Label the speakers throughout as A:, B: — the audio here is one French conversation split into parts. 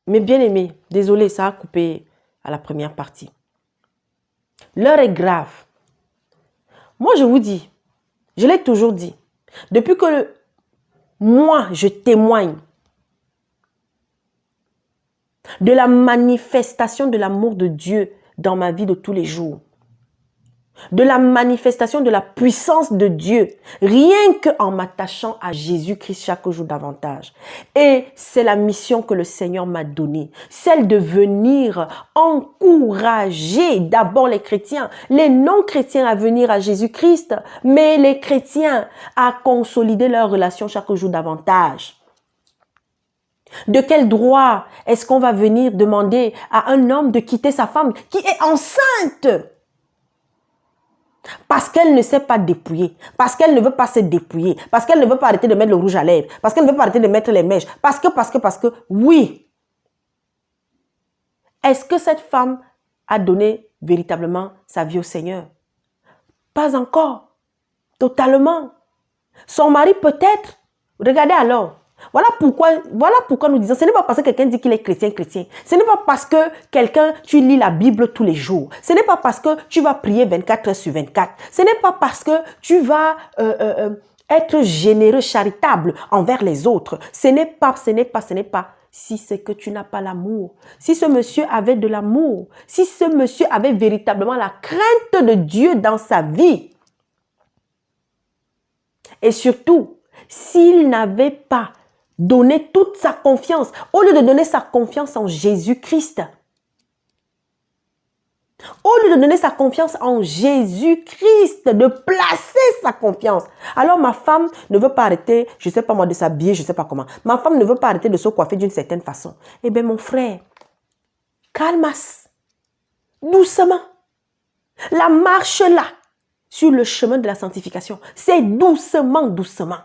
A: Mes bien-aimés, désolé, ça a coupé à la première partie. L'heure est grave. Moi, je vous dis, je l'ai toujours dit, depuis que moi, je témoigne de la manifestation de l'amour de Dieu dans ma vie de tous les jours, de la manifestation de la puissance de Dieu, rien qu'en m'attachant à Jésus-Christ chaque jour davantage. Et c'est la mission que le Seigneur m'a donnée, celle de venir encourager d'abord les chrétiens, les non-chrétiens à venir à Jésus-Christ, mais les chrétiens à consolider leur relation chaque jour davantage. De quel droit est-ce qu'on va venir demander à un homme de quitter sa femme qui est enceinte? Parce qu'elle ne sait pas dépouiller, parce qu'elle ne veut pas se dépouiller, parce qu'elle ne veut pas arrêter de mettre le rouge à lèvres, parce qu'elle ne veut pas arrêter de mettre les mèches, parce que, oui. Est-ce que cette femme a donné véritablement sa vie au Seigneur? Pas encore, totalement. Son mari peut-être, regardez alors. Voilà pourquoi nous disons, ce n'est pas parce que quelqu'un dit qu'il est chrétien. Ce n'est pas parce que quelqu'un, tu lis la Bible tous les jours. Ce n'est pas parce que tu vas prier 24 heures sur 24. Ce n'est pas parce que tu vas être généreux, charitable envers les autres. Ce n'est pas. Si c'est que tu n'as pas l'amour. Si ce monsieur avait de l'amour. Si ce monsieur avait véritablement la crainte de Dieu dans sa vie. Et surtout, s'il n'avait pas donné toute sa confiance, au lieu de donner sa confiance en Jésus-Christ, au lieu de donner sa confiance en Jésus-Christ, de placer sa confiance. Alors ma femme ne veut pas arrêter, je ne sais pas moi, de s'habiller, je ne sais pas comment. Ma femme ne veut pas arrêter de se coiffer d'une certaine façon. Eh bien mon frère, calmas, doucement. La marche là, sur le chemin de la sanctification, c'est doucement, doucement.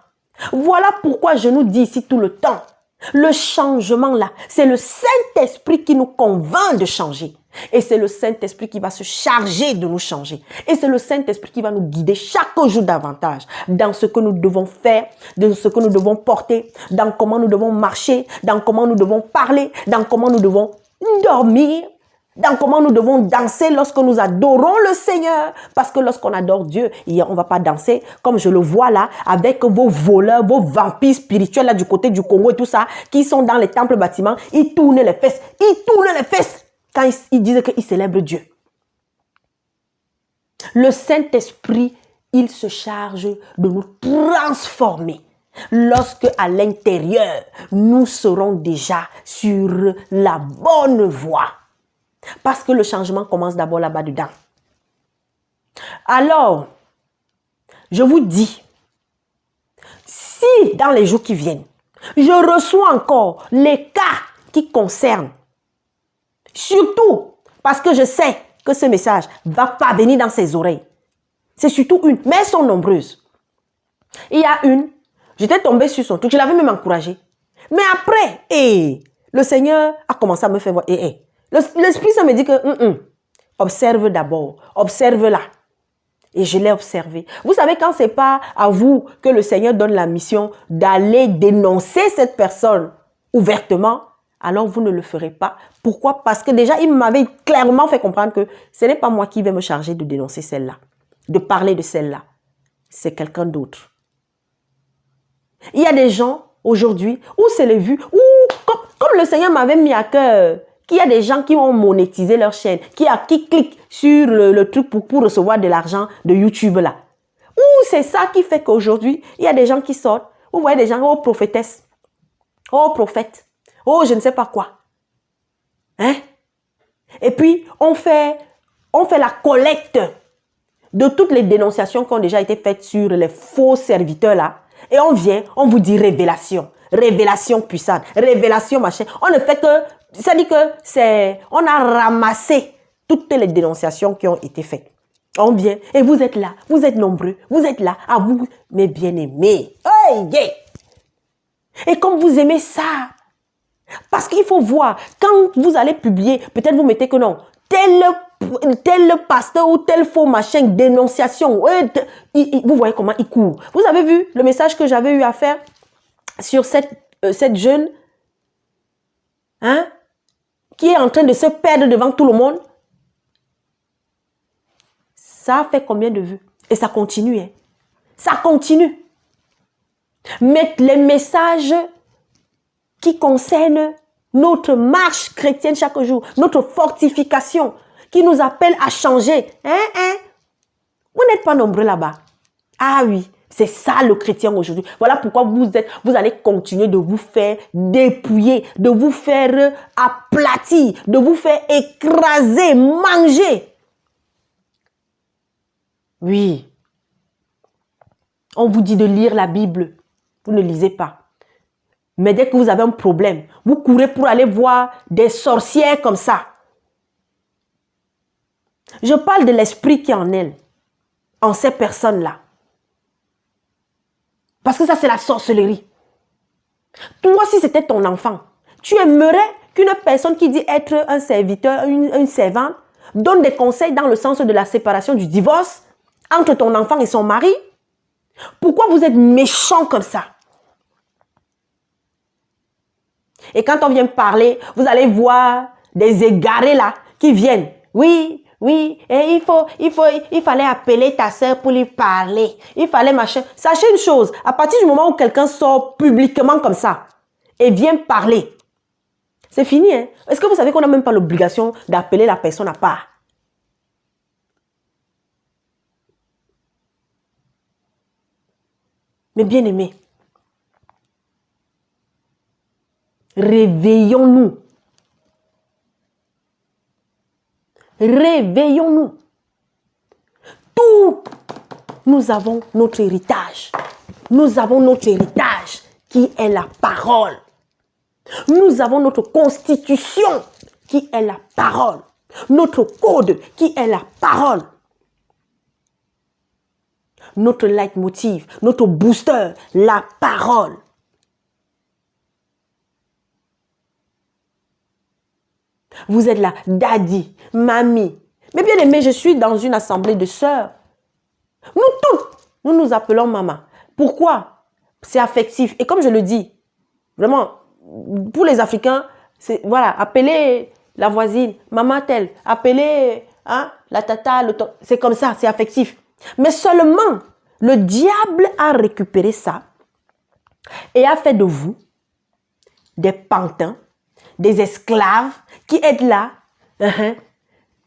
A: Voilà pourquoi je nous dis ici tout le temps, le changement là, c'est le Saint-Esprit qui nous convainc de changer. Et c'est le Saint-Esprit qui va se charger de nous changer. Et c'est le Saint-Esprit qui va nous guider chaque jour davantage dans ce que nous devons faire, dans ce que nous devons porter, dans comment nous devons marcher, dans comment nous devons parler, dans comment nous devons dormir, dans comment nous devons danser lorsque nous adorons le Seigneur. Parce que lorsqu'on adore Dieu, on ne va pas danser comme je le vois là, avec vos voleurs, vos vampires spirituels là du côté du Congo et tout ça, qui sont dans les temples bâtiments, ils tournent les fesses. Quand ils disent qu'ils célèbrent Dieu. Le Saint-Esprit, il se charge de nous transformer. Lorsque à l'intérieur, nous serons déjà sur la bonne voie. Parce que le changement commence d'abord là-bas dedans. Alors, je vous dis, si dans les jours qui viennent, je reçois encore les cas qui concernent, surtout parce que je sais que ce message va pas venir dans ses oreilles. C'est surtout une, mais elles sont nombreuses. Il y a une, j'étais tombée sur son truc, je l'avais même encouragée. Mais après, le Seigneur a commencé à me faire voir, l'Esprit ça me dit que, observe d'abord, observe-la. Et je l'ai observé. Vous savez, quand ce n'est pas à vous que le Seigneur donne la mission d'aller dénoncer cette personne ouvertement, alors vous ne le ferez pas. Pourquoi? Parce que déjà, il m'avait clairement fait comprendre que ce n'est pas moi qui vais me charger de dénoncer celle-là, de parler de celle-là. C'est quelqu'un d'autre. Il y a des gens aujourd'hui où c'est les vues, où comme le Seigneur m'avait mis à cœur, qu'il y a des gens qui ont monétisé leur chaîne, qui cliquent sur le truc pour recevoir de l'argent de YouTube là. Ou c'est ça qui fait qu'aujourd'hui, il y a des gens qui sortent, vous voyez des gens, oh prophétesse, oh prophète, oh je ne sais pas quoi. Hein? Et puis, on fait la collecte de toutes les dénonciations qui ont déjà été faites sur les faux serviteurs là. Et on vient, on vous dit révélation, révélation puissante, révélation machin. On ne fait que, ça dit que on a ramassé toutes les dénonciations qui ont été faites. On vient et vous êtes là, vous êtes nombreux, vous êtes là, à vous, mes bien-aimés. Hey, yeah. Et comme vous aimez ça, parce qu'il faut voir, quand vous allez publier, peut-être vous mettez que non, tel pasteur ou tel faux machin, dénonciation, vous voyez comment il court. Vous avez vu le message que j'avais eu à faire sur cette jeune, hein, qui est en train de se perdre devant tout le monde. Ça a fait combien de vues? Et ça continue. Hein? Ça continue. Mais les messages qui concernent notre marche chrétienne chaque jour, notre fortification, qui nous appelle à changer. Vous n'êtes pas nombreux là-bas. Ah oui, c'est ça le chrétien aujourd'hui. Voilà pourquoi vous allez continuer de vous faire dépouiller, de vous faire aplatir, de vous faire écraser, manger. Oui. On vous dit de lire la Bible. Vous ne lisez pas. Mais dès que vous avez un problème, vous courez pour aller voir des sorcières comme ça. Je parle de l'esprit qui est en elles, en ces personnes-là. Parce que ça, c'est la sorcellerie. Toi, si c'était ton enfant, tu aimerais qu'une personne qui dit être un serviteur, une servante, donne des conseils dans le sens de la séparation, du divorce, entre ton enfant et son mari? Pourquoi vous êtes méchant comme ça? Et quand on vient parler, vous allez voir des égarés là qui viennent. Oui, et il fallait appeler ta soeur pour lui parler. Il fallait machin. Sachez une chose, à partir du moment où quelqu'un sort publiquement comme ça et vient parler, c'est fini. Hein? Est-ce que vous savez qu'on n'a même pas l'obligation d'appeler la personne à part? Mais bien aimé, réveillons-nous. Réveillons-nous. Tout, nous avons notre héritage. Nous avons notre héritage qui est la parole. Nous avons notre constitution qui est la parole. Notre code qui est la parole. Notre leitmotiv, notre booster, la parole. Vous êtes là, daddy, mamie. Mais bien aimé, je suis dans une assemblée de sœurs. Nous toutes, nous nous appelons maman. Pourquoi? C'est affectif. Et comme je le dis, vraiment, pour les Africains, c'est voilà, appelez la voisine, maman telle, appelez la tata, c'est comme ça, c'est affectif. Mais seulement, le diable a récupéré ça et a fait de vous des pantins, des esclaves qui êtes là.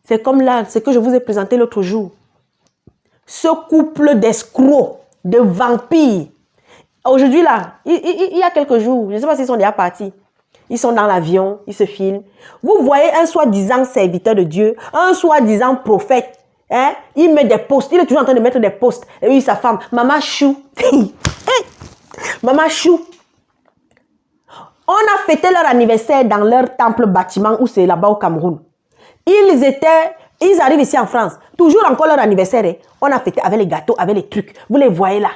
A: C'est comme là, ce que je vous ai présenté l'autre jour. Ce couple d'escrocs, de vampires. Aujourd'hui là, il y a quelques jours, je ne sais pas s'ils sont déjà partis. Ils sont dans l'avion, ils se filment. Vous voyez un soi-disant serviteur de Dieu, un soi-disant prophète. Il met des posts, il est toujours en train de mettre des posts. Et oui, sa femme, Maman Chou. Maman Chou. On a fêté leur anniversaire dans leur temple bâtiment où c'est là-bas au Cameroun. Ils arrivent ici en France. Toujours encore leur anniversaire. On a fêté avec les gâteaux, avec les trucs. Vous les voyez là.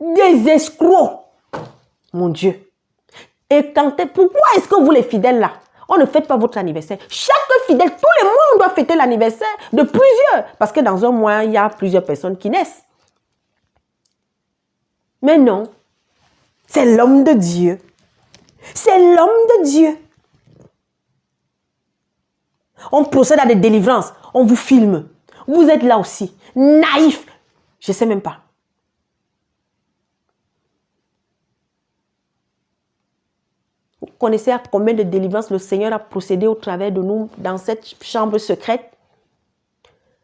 A: Des escrocs. Mon Dieu. Et pourquoi est-ce que vous les fidèles là, on ne fête pas votre anniversaire? Chaque fidèle, tous les mois, on doit fêter l'anniversaire de plusieurs. Parce que dans un mois, il y a plusieurs personnes qui naissent. Mais non. C'est l'homme de Dieu. C'est l'homme de Dieu. On procède à des délivrances. On vous filme. Vous êtes là aussi. Naïf. Je ne sais même pas. Vous connaissez à combien de délivrances le Seigneur a procédé au travers de nous dans cette chambre secrète?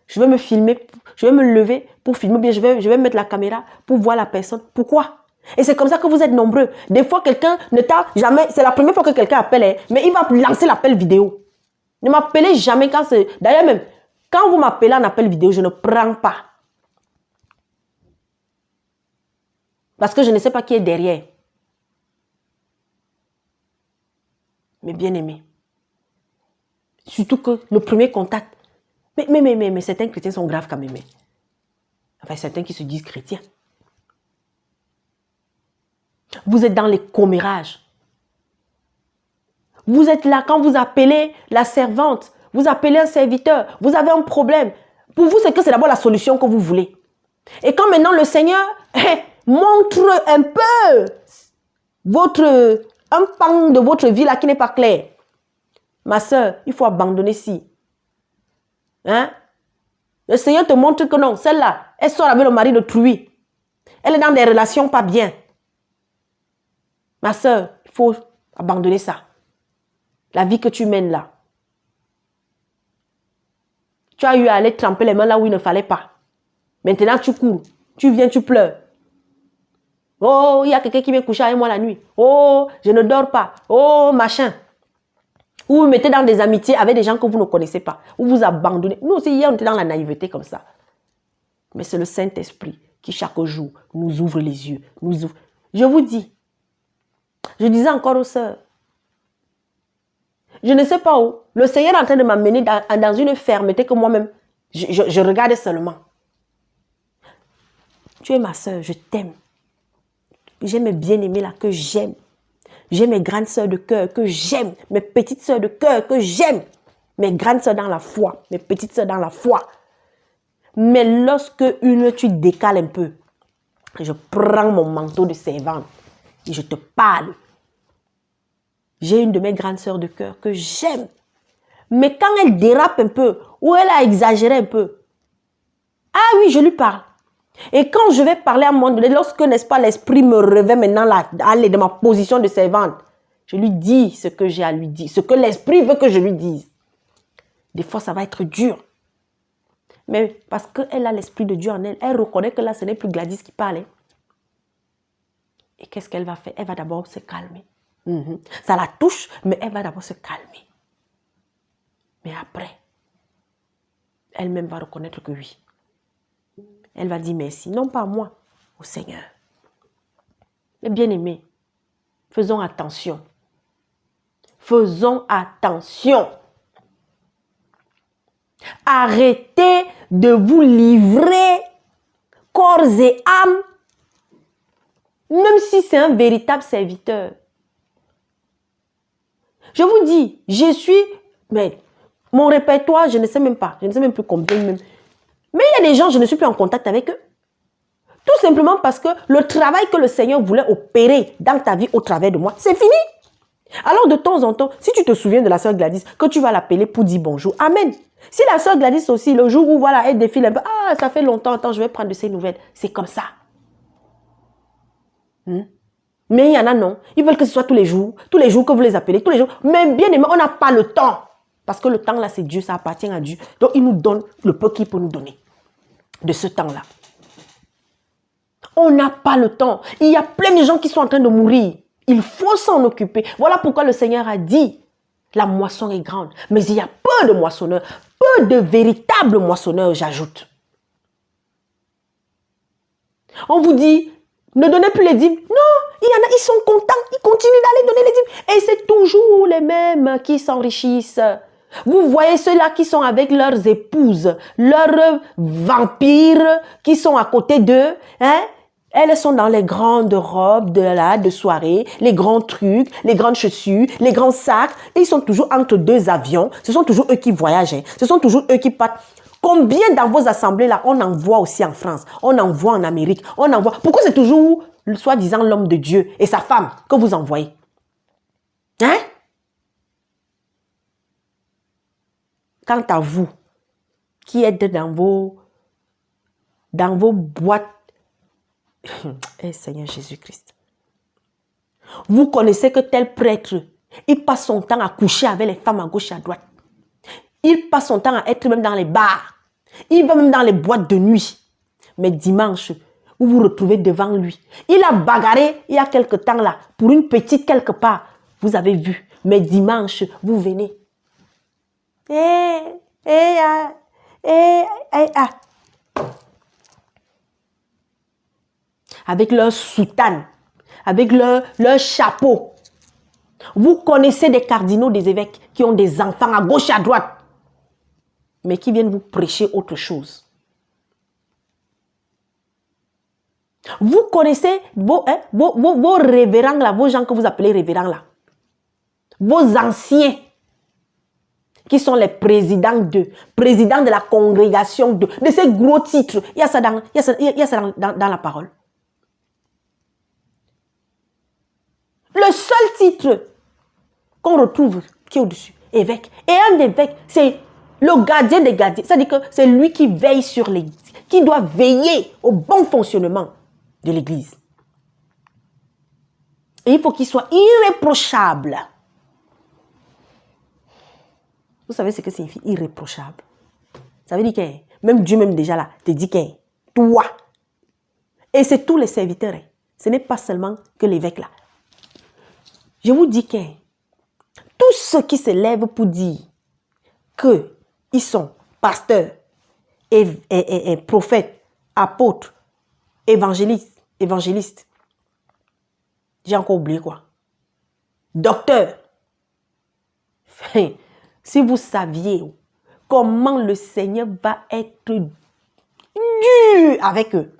A: Je vais me filmer. Je vais me lever pour filmer. Bien, je vais mettre la caméra pour voir la personne. Pourquoi? Et c'est comme ça que vous êtes nombreux. Des fois, quelqu'un ne t'a jamais... C'est la première fois que quelqu'un appelle, mais il va lancer l'appel vidéo. Ne m'appelez jamais quand c'est... D'ailleurs même, quand vous m'appelez en appel vidéo, je ne prends pas. Parce que je ne sais pas qui est derrière. Mais bien aimé. Surtout que le premier contact... Mais certains chrétiens sont graves quand même. Enfin, certains qui se disent chrétiens. Vous êtes dans les commérages. Vous êtes là quand vous appelez la servante, vous appelez un serviteur, vous avez un problème. Pour vous, c'est que c'est d'abord la solution que vous voulez. Et quand maintenant le Seigneur montre un peu un pan de votre vie là qui n'est pas clair, Ma soeur, il faut abandonner ci. Hein? Le Seigneur te montre que non, celle-là, elle sort avec le mari d'autrui. Elle est dans des relations pas bien. Ma soeur, il faut abandonner ça. La vie que tu mènes là. Tu as eu à aller tremper les mains là où il ne fallait pas. Maintenant, tu cours. Tu viens, tu pleures. Oh, il y a quelqu'un qui vient coucher avec moi la nuit. Oh, je ne dors pas. Oh, machin. Ou vous mettez dans des amitiés avec des gens que vous ne connaissez pas. Ou vous abandonnez. Nous aussi, hier, on était dans la naïveté comme ça. Mais c'est le Saint-Esprit qui, chaque jour, nous ouvre les yeux. Nous ouvre. Je vous dis, je disais encore aux sœurs, je ne sais pas où, le Seigneur est en train de m'amener dans une fermeté que moi-même, je regardais seulement. Tu es ma sœur, je t'aime. J'ai mes bien-aimés là que j'aime. J'ai mes grandes sœurs de cœur que j'aime. Mes petites sœurs de cœur que j'aime. Mes grandes sœurs dans la foi. Mes petites sœurs dans la foi. Mais lorsque tu décales un peu, je prends mon manteau de servante et je te parle. J'ai une de mes grandes sœurs de cœur que j'aime. Mais quand elle dérape un peu, ou elle a exagéré un peu, ah oui, je lui parle. Et quand je vais parler à un moment donné, lorsque, n'est-ce pas, l'esprit me revêt maintenant là, aller de ma position de servante, je lui dis ce que j'ai à lui dire, ce que l'esprit veut que je lui dise. Des fois, ça va être dur. Mais parce qu'elle a l'esprit de Dieu en elle, elle reconnaît que là, ce n'est plus Gladys qui parle. Et qu'est-ce qu'elle va faire? Elle va d'abord se calmer. Ça la touche, mais elle va d'abord se calmer. Mais après, elle-même va reconnaître que oui. Elle va dire merci, non pas à moi, au Seigneur. Mais bien aimés, faisons attention. Faisons attention. Arrêtez de vous livrer corps et âme, même si c'est un véritable serviteur. Je vous dis, je suis, mais mon répertoire, je ne sais même pas, je ne sais même plus combien même. Mais il y a des gens, je ne suis plus en contact avec eux. Tout simplement parce que le travail que le Seigneur voulait opérer dans ta vie au travers de moi, c'est fini. Alors de temps en temps, si tu te souviens de la sœur Gladys, que tu vas l'appeler pour dire bonjour, amen. Si la sœur Gladys aussi, le jour où voilà, elle défile un peu, ah, ça fait longtemps, attends, je vais prendre de ses nouvelles. C'est comme ça. Mais il y en a non. Ils veulent que ce soit tous les jours que vous les appelez, tous les jours. Mais bien aimé, on n'a pas le temps. Parce que le temps là, c'est Dieu, ça appartient à Dieu. Donc il nous donne le peu qu'il peut nous donner de ce temps-là. On n'a pas le temps. Il y a plein de gens qui sont en train de mourir. Il faut s'en occuper. Voilà pourquoi le Seigneur a dit, la moisson est grande, mais il y a peu de moissonneurs, peu de véritables moissonneurs, j'ajoute. On vous dit, ne donnez plus les dîmes. Non, il y en a, ils sont contents, ils continuent d'aller donner les dîmes. Et c'est toujours les mêmes qui s'enrichissent. Vous voyez ceux-là qui sont avec leurs épouses, leurs vampires qui sont à côté d'eux, hein? Elles sont dans les grandes robes de soirée, les grands trucs, les grandes chaussures, les grands sacs. Et ils sont toujours entre deux avions. Ce sont toujours eux qui voyagent. Hein. Ce sont toujours eux qui partent. Combien dans vos assemblées là, on en voit aussi en France, on en voit en Amérique, on en voit. Pourquoi c'est toujours, soi-disant, l'homme de Dieu et sa femme que vous envoyez? Hein? Quant à vous, qui êtes dans vos boîtes, eh Seigneur Jésus-Christ, vous connaissez que tel prêtre, il passe son temps à coucher avec les femmes à gauche et à droite. Il passe son temps à être même dans les bars. Il va même dans les boîtes de nuit. Mais dimanche, vous vous retrouvez devant lui. Il a bagarré il y a quelque temps là, pour une petite quelque part. Vous avez vu. Mais dimanche, vous venez. Avec leur soutane, avec leur chapeau. Vous connaissez des cardinaux, des évêques qui ont des enfants à gauche et à droite, mais qui viennent vous prêcher autre chose. Vous connaissez vos révérends là, vos gens que vous appelez révérends là, vos anciens, qui sont les présidents de la congrégation de ces gros titres. Il y a ça dans la parole. Le seul titre qu'on retrouve qui est au-dessus, évêque. Et un évêque, c'est le gardien des gardiens. C'est-à-dire que c'est lui qui veille sur l'église, qui doit veiller au bon fonctionnement de l'église. Et il faut qu'il soit irréprochable. Vous savez ce que signifie irréprochable? Ça veut dire que même Dieu même déjà là te dit que toi. Et c'est tous les serviteurs. Ce n'est pas seulement que l'évêque là. Je vous dis que tous ceux qui se lèvent pour dire qu'ils sont pasteurs, et prophètes, apôtres, évangélistes. J'ai encore oublié quoi? Docteur. Si vous saviez comment le Seigneur va être dur avec eux.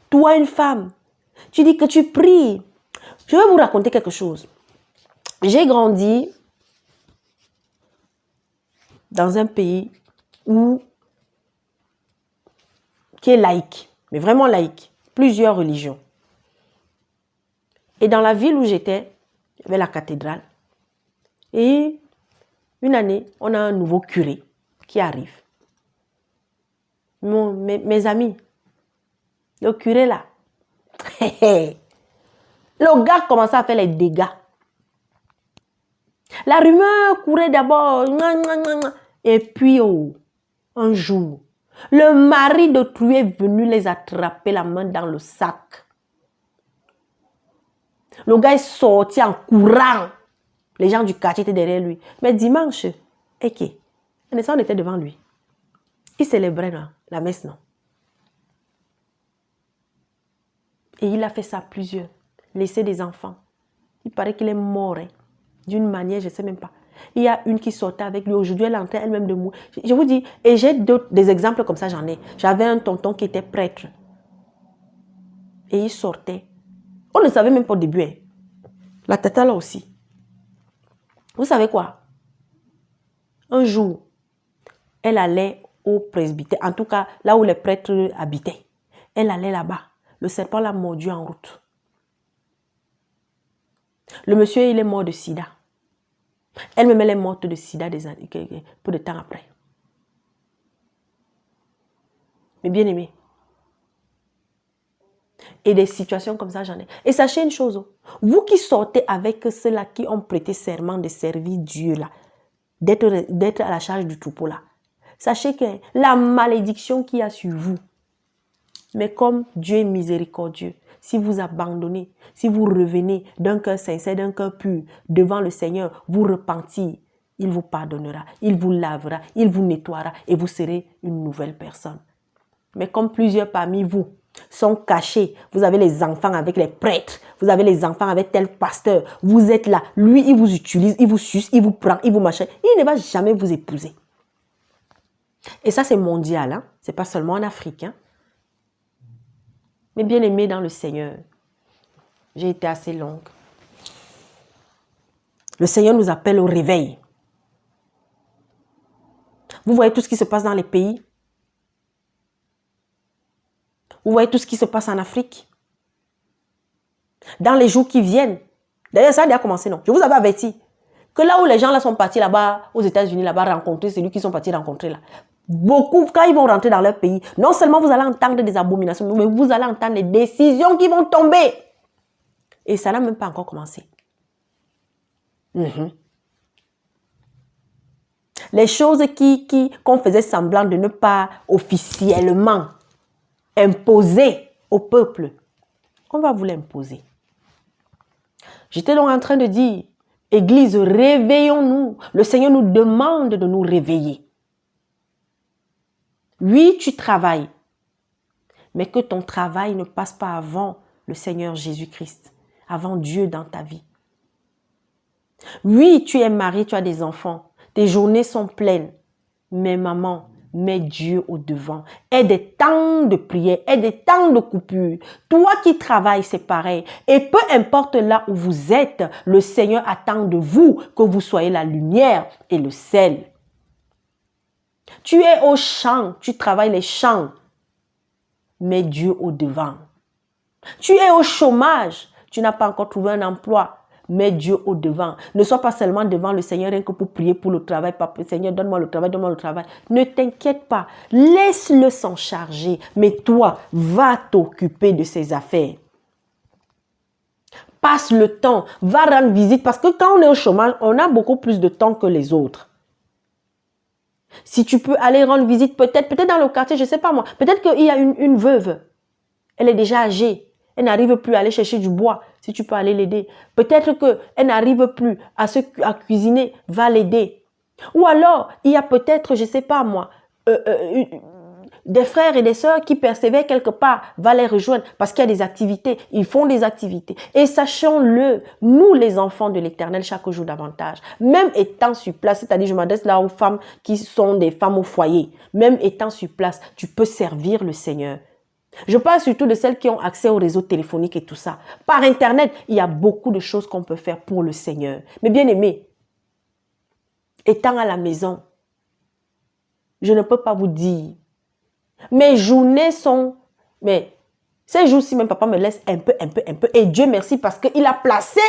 A: Toi, une femme, tu dis que tu pries. Je vais vous raconter quelque chose. J'ai grandi dans un pays qui est laïque, mais vraiment laïque, plusieurs religions. Et dans la ville où j'étais, il y avait la cathédrale. Et une année, on a un nouveau curé qui arrive. Mes amis, le curé là, le gars commençait à faire les dégâts. La rumeur courait d'abord. Et puis, un jour, le mari d'autrui est venu les attraper la main dans le sac. Le gars est sorti en courant. Les gens du quartier étaient derrière lui. Mais dimanche, ok, on était devant lui. Il célébrait la messe, non? Et il a fait ça à plusieurs. Laisser des enfants. Il paraît qu'il est mort. D'une manière, je ne sais même pas. Il y a une qui sortait avec lui. Aujourd'hui, elle est en train elle-même de mourir. Je vous dis, et j'ai des exemples comme ça, j'en ai. J'avais un tonton qui était prêtre. Et il sortait. On ne savait même pas au début. Hein. La tata là aussi. Vous savez quoi? Un jour, elle allait au presbytère. En tout cas, là où les prêtres habitaient. Elle allait là-bas. Le serpent l'a mordu en route. Le monsieur, il est mort de sida. Elle-même, elle est morte de sida peu de temps après. Mais bien aimé. Et des situations comme ça, j'en ai. Et sachez une chose. Vous qui sortez avec ceux-là qui ont prêté serment de servir Dieu, là, d'être à la charge du troupeau, là. Sachez que la malédiction qu'il y a sur vous, mais comme Dieu est miséricordieux, si vous abandonnez, si vous revenez d'un cœur sincère, d'un cœur pur, devant le Seigneur, vous repentir, il vous pardonnera, il vous lavera, il vous nettoiera et vous serez une nouvelle personne. Mais comme plusieurs parmi vous sont cachés, vous avez les enfants avec les prêtres, vous avez les enfants avec tel pasteur, vous êtes là, lui il vous utilise, il vous suce, il vous prend, il vous machin, il ne va jamais vous épouser. Et ça c'est mondial, hein? C'est pas seulement en Afrique, hein? Mais bien aimé dans le Seigneur, j'ai été assez longue. Le Seigneur nous appelle au réveil. Vous voyez tout ce qui se passe dans les pays. Vous voyez tout ce qui se passe en Afrique. Dans les jours qui viennent. D'ailleurs, ça a déjà commencé, non? Je vous avais averti que là où les gens là sont partis là-bas, aux États-Unis, là-bas, rencontrer celui qui sont partis rencontrer là. Beaucoup, quand ils vont rentrer dans leur pays, non seulement vous allez entendre des abominations, mais vous allez entendre les décisions qui vont tomber. Et ça n'a même pas encore commencé. Les choses qu'on faisait semblant de ne pas officiellement imposer au peuple, on va vous l'imposer. J'étais donc en train de dire, Église, réveillons-nous. Le Seigneur nous demande de nous réveiller. Oui, tu travailles, mais que ton travail ne passe pas avant le Seigneur Jésus-Christ, avant Dieu dans ta vie. Oui, tu es marié, tu as des enfants, tes journées sont pleines, mais maman, mets Dieu au devant. Aie des temps de prière, aie des temps de coupure. Toi qui travailles, c'est pareil. Et peu importe là où vous êtes, le Seigneur attend de vous que vous soyez la lumière et le sel. Tu es au champ, tu travailles les champs. Mets Dieu au devant. Tu es au chômage. Tu n'as pas encore trouvé un emploi. Mets Dieu au devant. Ne sois pas seulement devant le Seigneur rien que pour prier pour le travail. Seigneur, donne-moi le travail, donne-moi le travail. Ne t'inquiète pas. Laisse-le s'en charger. Mais toi, va t'occuper de ses affaires. Passe le temps. Va rendre visite. Parce que quand on est au chômage, on a beaucoup plus de temps que les autres. Si tu peux aller rendre visite, peut-être dans le quartier, je ne sais pas moi. Peut-être qu'il y a une veuve. Elle est déjà âgée. Elle n'arrive plus à aller chercher du bois. Si tu peux aller l'aider. Peut-être qu'elle n'arrive plus à cuisiner. Va l'aider. Ou alors, il y a peut-être, je ne sais pas moi, des frères et des sœurs qui persévèrent quelque part. Va les rejoindre parce qu'il y a des activités. Ils font des activités. Et sachons-le, nous les enfants de l'Éternel, chaque jour davantage. Même étant sur place, c'est-à-dire je m'adresse là aux femmes qui sont des femmes au foyer. Même étant sur place, tu peux servir le Seigneur. Je parle surtout de celles qui ont accès au réseau téléphonique et tout ça. Par Internet, il y a beaucoup de choses qu'on peut faire pour le Seigneur. Mais bien aimé, étant à la maison, je ne peux pas vous dire. Mes journées sont... Mais ces jours-ci, même papa me laisse un peu. Et Dieu merci parce qu'il a placé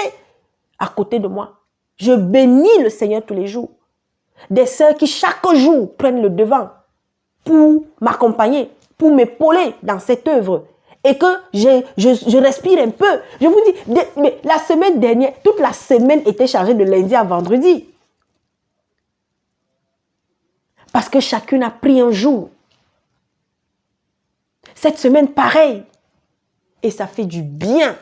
A: à côté de moi. Je bénis le Seigneur tous les jours. Des sœurs qui chaque jour prennent le devant pour m'accompagner, pour m'épauler dans cette œuvre. Et que je respire un peu. Je vous dis, mais la semaine dernière, toute la semaine était chargée de lundi à vendredi. Parce que chacune a pris un jour. Cette semaine, pareil. Et ça fait du bien.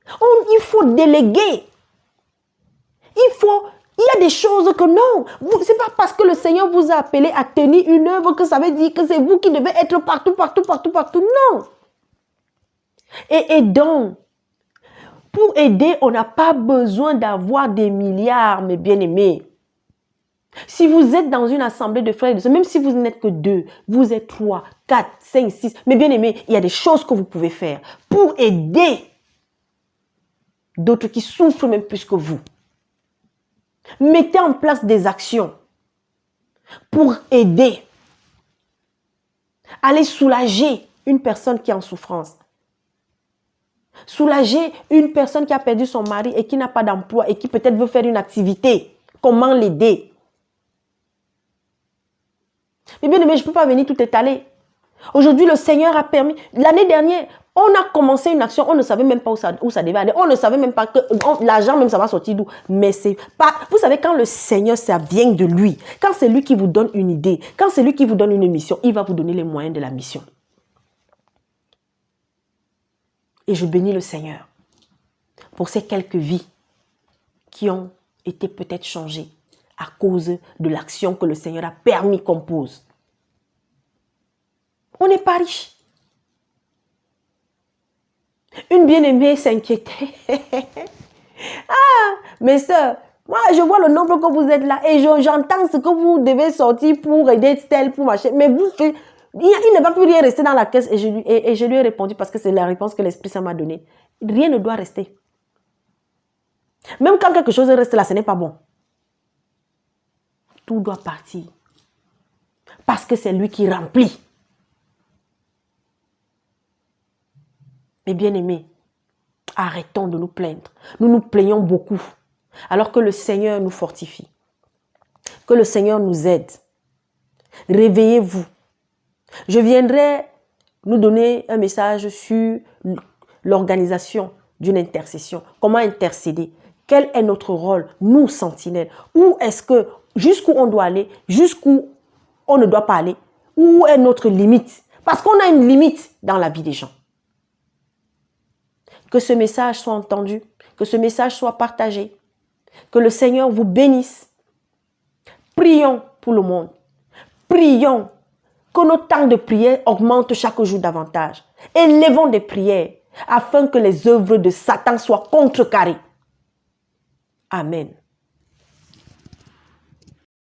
A: Il faut déléguer. Il y a des choses que non. Ce n'est pas parce que le Seigneur vous a appelé à tenir une œuvre que ça veut dire que c'est vous qui devez être partout. Non. Et donc, pour aider, on n'a pas besoin d'avoir des milliards, mes bien-aimés. Si vous êtes dans une assemblée de frères et de sœurs, même si vous n'êtes que 2, vous êtes 3, 4, 5, 6, mes bien-aimés, il y a des choses que vous pouvez faire pour aider d'autres qui souffrent même plus que vous. Mettez en place des actions pour aider. Allez soulager une personne qui est en souffrance. Soulager une personne qui a perdu son mari et qui n'a pas d'emploi et qui peut-être veut faire une activité. Comment l'aider? Mais bien aimé, je ne peux pas venir tout étaler. Aujourd'hui, le Seigneur a permis. L'année dernière, on a commencé une action, on ne savait même pas où ça devait aller. On ne savait même pas que l'argent même ça va sortir d'où. Mais c'est pas... Vous savez, quand le Seigneur, ça vient de lui. Quand c'est lui qui vous donne une idée, quand c'est lui qui vous donne une mission, il va vous donner les moyens de la mission. Et je bénis le Seigneur pour ces quelques vies qui ont été peut-être changées à cause de l'action que le Seigneur a permis qu'on pose. On n'est pas riche. Une bien-aimée s'inquiétait. Ah, mes soeurs, moi je vois le nombre que vous êtes là et j'entends ce que vous devez sortir pour aider tel, pour machin. Mais vous, il ne va plus rien rester dans la caisse. Et je lui ai répondu parce que c'est la réponse que l'Esprit Saint m'a donnée. Rien ne doit rester. Même quand quelque chose reste là, ce n'est pas bon. Tout doit partir. Parce que c'est lui qui remplit. Mais bien aimés, arrêtons de nous plaindre. Nous nous plaignons beaucoup. Alors que le Seigneur nous fortifie. Que le Seigneur nous aide. Réveillez-vous. Je viendrai nous donner un message sur l'organisation d'une intercession. Comment intercéder? Quel est notre rôle, nous, sentinelles? Où est-ce que, jusqu'où on doit aller, jusqu'où on ne doit pas aller? Où est notre limite? Parce qu'on a une limite dans la vie des gens. Que ce message soit entendu, que ce message soit partagé, que le Seigneur vous bénisse. Prions pour le monde. Prions que nos temps de prière augmentent chaque jour davantage. Élevons des prières afin que les œuvres de Satan soient contrecarrées. Amen.